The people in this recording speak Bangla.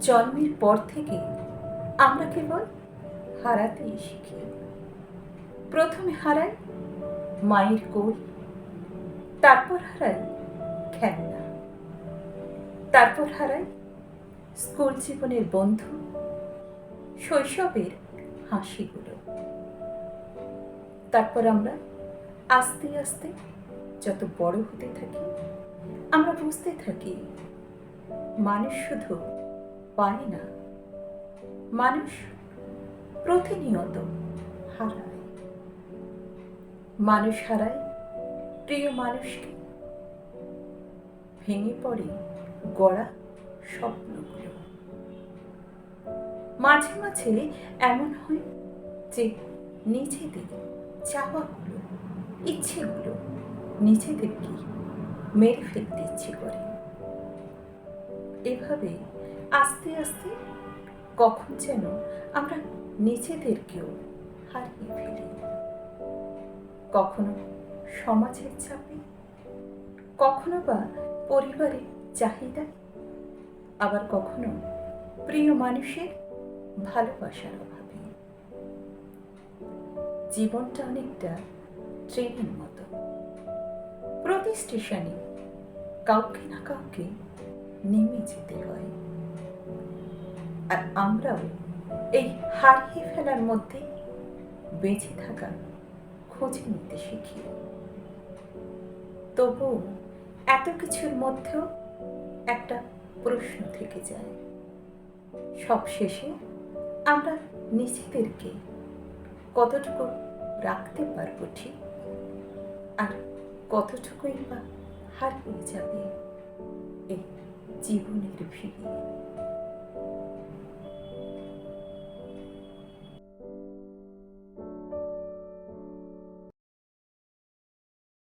জন্মের পর থেকে আমরা কেবল হারাতেই শিখি। প্রথমে হারাই মায়ের কোল, তারপর হারাই খেলনা, তারপর হারাই স্কুল জীবনের বন্ধু, শৈশবের হাসিগুলো। তারপর আমরা আস্তে আস্তে যত বড় হতে থাকি, আমরা বুঝতে থাকি মানুষ শুধু পারে না, মানুষ প্রতিনিয়ত হারায়। মানুষ হারায় প্রিয় মানুষকে, ভেঙে পড়ে গড়া স্বপ্নগুলো। মাঝে মাঝে এমন হয় যে নিজেদের চাওয়াগুলো, ইচ্ছেগুলো নিজেদেরকে মেরে ফেলতে ইচ্ছে করে। এভাবে আস্তে আস্তে কখন যেন আমরা নিজেদেরকেও হারিয়ে ফেলি। কখনো সমাজের চাপে, কখনো বা পরিবারের চাহিদায়, আবার কখনো প্রিয় মানুষের ভালোবাসার অভাবে। জীবনটা অনেকটা ট্রেনের মতো, প্রতি স্টেশনে কাউকে না কাউকে নেমে যেতে হয়। আর আমরাও এই হারিয়ে ফেলার মধ্যে বেঁচে থাকা খোঁজে নিতে শিখি। তবুও এত কিছুর মধ্যেও একটা প্রশ্ন থেকে যায়, সব শেষে আমরা নিজেদেরকে কতটুকু রাখতে পারবো ঠিক, আর কতটুকুই বা হারিয়ে যাবে এই জীবনের ভিড়ে।